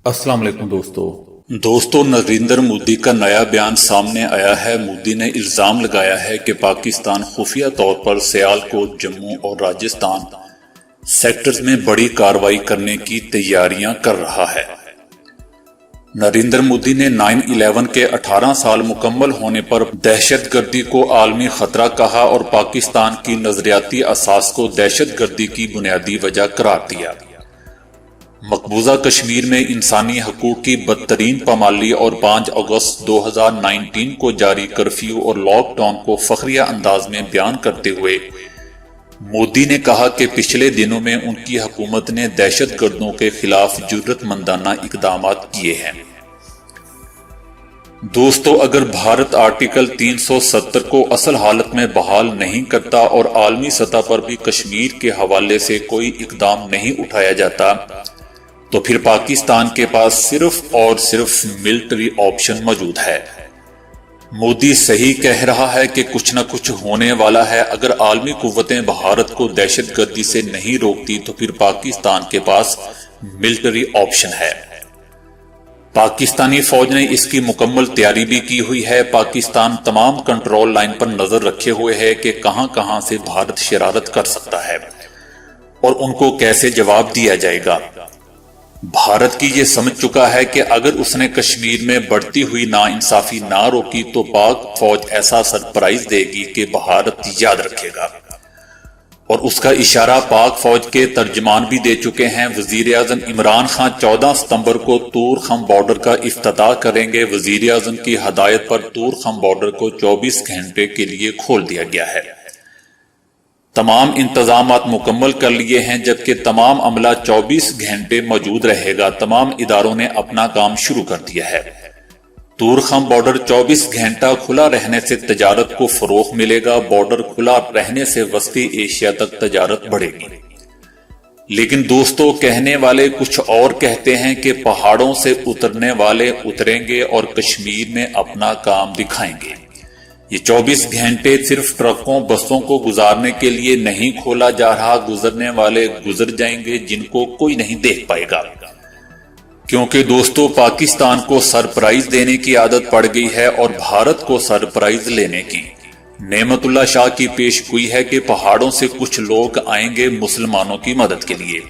अस्सलाम वालेकुम दोस्तों नरेंद्र मोदी का नया बयान सामने आया है। मोदी ने इल्जाम लगाया है कि पाकिस्तान खुफिया तौर पर सियालकोट, जम्मू और राजस्थान सेक्टर्स में बड़ी कार्रवाई करने की तैयारियां कर रहा है। नरेंद्र मोदी ने 9/11 के 18 साल मुकम्मल होने पर दहशतगर्दी को आलमी खतरा कहा और पाकिस्तान की नजरियाती असास को दहशतगर्दी की बुनियादी वजह करार दिया। मकबूजा कश्मीर में इंसानी हकूक की बदतरीन पामाली और 5 अगस्त 2019 को जारी कर्फ्यू और लॉकडाउन को फखरिया अंदाज में बयान करते हुए मोदी ने कहा कि पिछले दिनों में उनकी हुकूमत ने दहशतगर्दों के खिलाफ जुर्रतमंदाना इकदाम किए हैं। दोस्तों, अगर भारत आर्टिकल 370 को असल हालत में बहाल नहीं करता और आलमी सतह पर भी कश्मीर के हवाले से कोई इकदाम नहीं उठाया जाता तो फिर पाकिस्तान के पास सिर्फ और सिर्फ मिलिट्री ऑप्शन मौजूद है। मोदी सही कह रहा है कि कुछ न कुछ होने वाला है। अगर आलमी कुव्वतें भारत को दहशतगर्दी से नहीं रोकती तो फिर पाकिस्तान के पास मिलिट्री ऑप्शन है। पाकिस्तानी फौज ने इसकी मुकम्मल तैयारी भी की हुई है। पाकिस्तान तमाम कंट्रोल लाइन पर नजर रखे हुए है कि कहां से भारत शरारत कर सकता है और उनको कैसे जवाब दिया जाएगा। भारत की ये समझ चुका है कि अगर उसने कश्मीर में बढ़ती हुई नाइंसाफी ना रोकी तो पाक फौज ऐसा सरप्राइज देगी कि भारत याद रखेगा। और उसका इशारा पाक फौज के तर्जमान भी दे चुके हैं। वजीर आजम इमरान खान 14 सितंबर को तूर-खम बॉर्डर का इफ्तिताह करेंगे। वजीर आजम की हदायत पर तूर-खम बॉर्डर को 24 घंटे के लिए खोल दिया गया है। तमाम इंतजामात मुकम्मल कर लिए हैं, जबकि तमाम अमला 24 घंटे मौजूद रहेगा। तमाम इदारों ने अपना काम शुरू कर दिया है। तूर-खम बॉर्डर 24 घंटा खुला रहने से तजारत को फरोग मिलेगा। बॉर्डर खुला रहने से वस्ती एशिया तक तजारत बढ़ेगी। लेकिन दोस्तों, कहने वाले कुछ और कहते हैं कि पहाड़ों से उतरने वाले उतरेंगे और कश्मीर में अपना काम दिखाएंगे। ये 24 घंटे सिर्फ ट्रकों बसों को गुजारने के लिए नहीं खोला जा रहा। गुजरने वाले गुजर जाएंगे जिनको कोई नहीं देख पाएगा। क्योंकि दोस्तों, पाकिस्तान को सरप्राइज देने की आदत पड़ गई है और भारत को सरप्राइज लेने की। नेमतुल्लाह शाह की पेशगोई है कि पहाड़ों से कुछ लोग आएंगे मुसलमानों की मदद के लिए।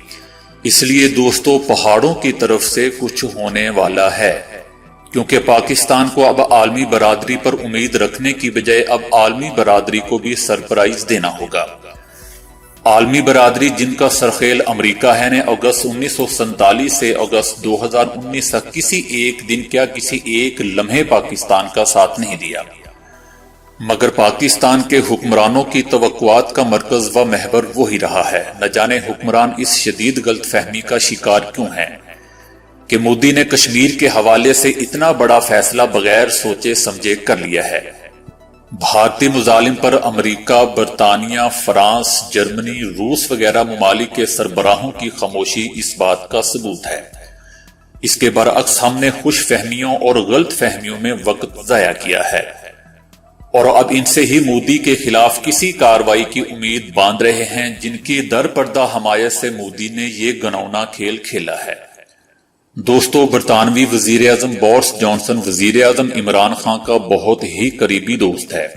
इसलिए दोस्तों, पहाड़ों की तरफ से कुछ होने वाला है। क्योंकि पाकिस्तान को अब आलमी बरादरी पर उम्मीद रखने की बजाय अब आलमी बरादरी को भी सरप्राइज देना होगा। आलमी बरादरी जिनका सरखेल अमेरिका है ने अगस्त 1947 से अगस्त 2019 तक किसी एक दिन क्या किसी एक लम्हे पाकिस्तान का साथ नहीं दिया। मगर पाकिस्तान के हुक्मरानों की तवक्कुआत का मरकज व महवर वही रहा है। न जाने हुक्मरान इस शदीद गलतफहमी का शिकार क्यों है कि मोदी ने कश्मीर के हवाले से इतना बड़ा फैसला बगैर सोचे समझे कर लिया है। भारतीय मुजालिम पर अमेरिका, बरतानिया, फ्रांस, जर्मनी, रूस वगैरह ममालिक के सरबराहों की खामोशी इस बात का सबूत है। इसके बरअक्स हमने खुश फहमियों और गलत फहमियों में वक्त जाया किया है और अब इनसे ही मोदी के खिलाफ किसी कार्रवाई की उम्मीद बांध रहे हैं, जिनकी दर पर्दा हमायत से मोदी ने ये घिनौना खेल खेला है। दोस्तों, बरतानवी वजीर आजम बोरिस जॉनसन वजीर आजम इमरान खान का बहुत ही करीबी दोस्त है।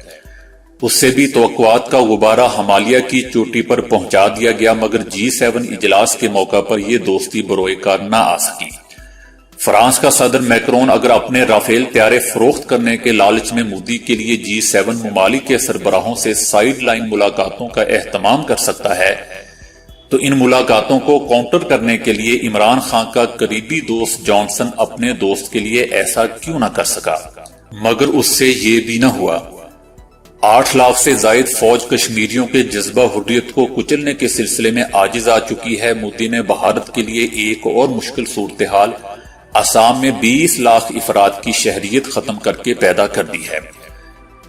उससे भी तवक्कुआत का गुब्बारा हिमालय की चोटी पर पहुंचा दिया गया, मगर G7 इजलास के मौका पर यह दोस्ती बरोए कार ना आ सकी। फ्रांस का सदर मैक्रोन अगर अपने राफेल त्यारे फरोख्त करने के लालच में मोदी के लिए G7 ममालिक के सरबराहों से साइड लाइन मुलाकातों का एहतमाम कर सकता है तो इन मुलाकातों को काउंटर करने के लिए इमरान खान का करीबी दोस्त जॉनसन अपने दोस्त के लिए ऐसा क्यों ना कर सका। मगर उससे ये भी न हुआ। 8 लाख से जायद फौज कश्मीरियों के जज्बा हुर्रियत को कुचलने के सिलसिले में आजिज आ चुकी है। मोदी ने भारत के लिए एक और मुश्किल सूरत हाल असम में 20 लाख अफराद की शहरियत खत्म करके पैदा कर दी है।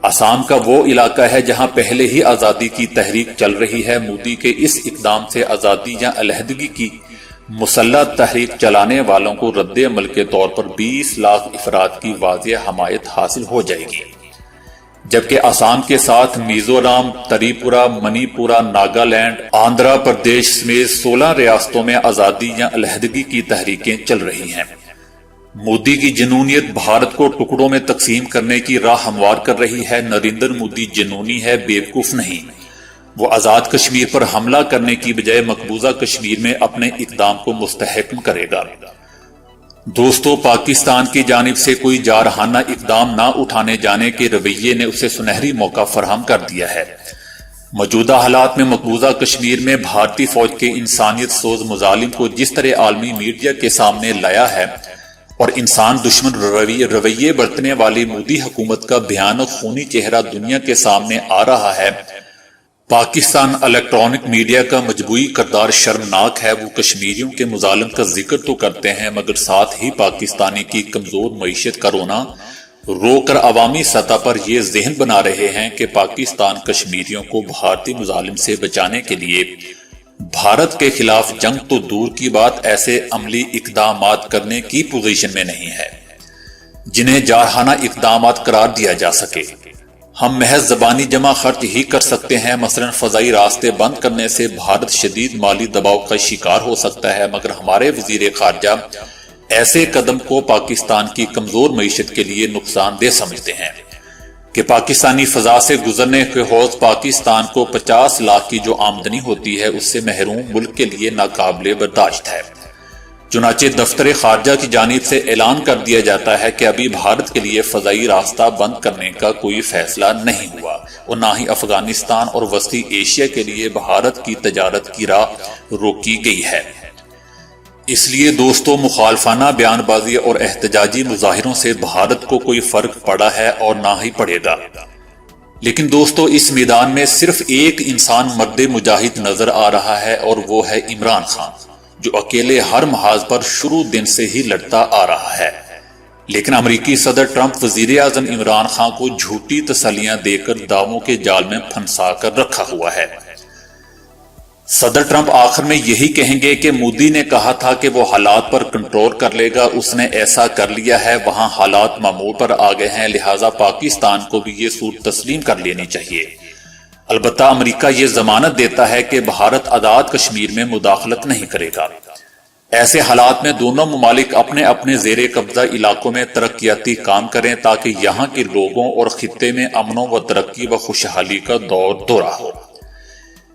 असम का वो इलाका है जहां पहले ही आजादी की तहरीक चल रही है। मोदी के इस इकदाम से आजादी या अलहदगी की मुसल्लह तहरीक चलाने वालों को रद्द अमल के तौर पर 20 लाख अफराद की वाज़ेह हमायत हासिल हो जाएगी। जबकि असम के साथ मिजोरम, त्रिपुरा, मणिपुरा, नागालैंड, आंध्र प्रदेश समेत 16 रियासतों में आजादी या अलहदगी की तहरीकें चल रही हैं। مودی کی جنونیت بھارت کو ٹکڑوں میں تقسیم کرنے کی راہ ہموار کر رہی ہے۔ نریندر مودی جنونی ہے، بیوقوف نہیں۔ وہ آزاد کشمیر پر حملہ کرنے کی بجائے مقبوضہ کشمیر میں اپنے اقدام کو مستحکم کرے گا۔ دوستو، پاکستان کی جانب سے کوئی جارحانہ اقدام نہ اٹھانے جانے کے رویے نے اسے سنہری موقع فراہم کر دیا ہے۔ موجودہ حالات میں مقبوضہ کشمیر میں بھارتی فوج کے انسانیت سوز مظالم کو جس طرح عالمی میڈیا کے سامنے لایا ہے اور انسان دشمن رویے برتنے والی مودی حکومت کا بھیانک خونی چہرہ دنیا کے سامنے آ رہا ہے، پاکستان الیکٹرانک میڈیا کا مجموعی کردار شرمناک ہے۔ وہ کشمیریوں کے مظالم کا ذکر تو کرتے ہیں مگر ساتھ ہی پاکستانی کی کمزور معیشت کا رونا رو کر عوامی سطح پر یہ ذہن بنا رہے ہیں کہ پاکستان کشمیریوں کو بھارتی مظالم سے بچانے کے لیے بھارت کے خلاف جنگ تو دور کی بات ایسے عملی اقدامات کرنے کی پوزیشن میں نہیں ہے جنہیں جارحانہ اقدامات قرار دیا جا سکے۔ ہم محض زبانی جمع خرچ ہی کر سکتے ہیں، مثلا فضائی راستے بند کرنے سے بھارت شدید مالی دباؤ کا شکار ہو سکتا ہے، مگر ہمارے وزیر خارجہ ایسے قدم کو پاکستان کی کمزور معیشت کے لیے نقصان دہ سمجھتے ہیں کہ پاکستانی فضا سے گزرنے کے حوض پاکستان کو 50 لاکھ کی جو آمدنی ہوتی ہے اس سے محروم ملک کے لیے ناقابل برداشت ہے۔ چنانچہ دفتر خارجہ کی جانب سے اعلان کر دیا جاتا ہے کہ ابھی بھارت کے لیے فضائی راستہ بند کرنے کا کوئی فیصلہ نہیں ہوا اور نہ ہی افغانستان اور وسطی ایشیا کے لیے بھارت کی تجارت کی راہ روکی گئی ہے۔ اس لیے دوستو، مخالفانہ بیان بازی اور احتجاجی مظاہروں سے بھارت کو کوئی فرق پڑا ہے اور نہ ہی پڑے گا۔ لیکن دوستو، اس میدان میں صرف ایک انسان مرد مجاہد نظر آ رہا ہے اور وہ ہے عمران خان، جو اکیلے ہر محاذ پر شروع دن سے ہی لڑتا آ رہا ہے۔ لیکن امریکی صدر ٹرمپ وزیر اعظم عمران خان کو جھوٹی تسلیاں دے کر دعووں کے جال میں پھنسا کر رکھا ہوا ہے۔ صدر ٹرمپ آخر میں یہی کہیں گے کہ مودی نے کہا تھا کہ وہ حالات پر کنٹرول کر لے گا، اس نے ایسا کر لیا ہے، وہاں حالات معمول پر آ گئے ہیں، لہٰذا پاکستان کو بھی یہ صورت تسلیم کر لینی چاہیے۔ البتہ امریکہ یہ ضمانت دیتا ہے کہ بھارت آزاد کشمیر میں مداخلت نہیں کرے گا۔ ایسے حالات میں دونوں ممالک اپنے اپنے زیر قبضہ علاقوں میں ترقیاتی کام کریں تاکہ یہاں کے لوگوں اور خطے میں امن و ترقی و خوشحالی کا دور دورہ ہو۔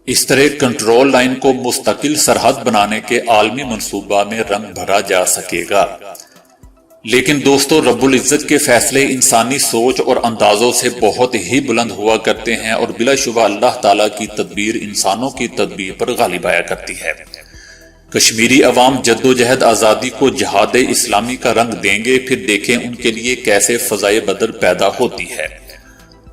اس طرح کنٹرول لائن کو مستقل سرحد بنانے کے عالمی منصوبہ میں رنگ بھرا جا سکے گا۔ لیکن دوستو، رب العزت کے فیصلے انسانی سوچ اور اندازوں سے بہت ہی بلند ہوا کرتے ہیں اور بلا شبہ اللہ تعالیٰ کی تدبیر انسانوں کی تدبیر پر غالب آیا کرتی ہے۔ کشمیری عوام جدوجہد آزادی کو جہاد اسلامی کا رنگ دیں گے، پھر دیکھیں ان کے لیے کیسے فضائے بدر پیدا ہوتی ہے۔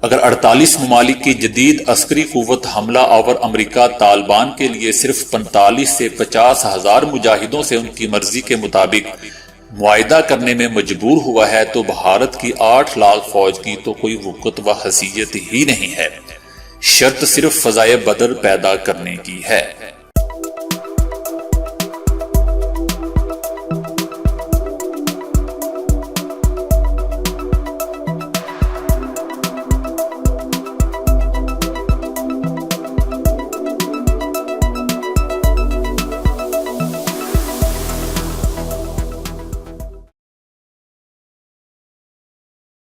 اگر 48 ممالک کی جدید عسکری قوت حملہ آور امریکہ طالبان کے لیے صرف 45 سے 50 ہزار مجاہدوں سے ان کی مرضی کے مطابق معاہدہ کرنے میں مجبور ہوا ہے تو بھارت کی 8 لاکھ فوج کی تو کوئی وقت و حیثیت ہی نہیں ہے، شرط صرف فضائے بدر پیدا کرنے کی ہے۔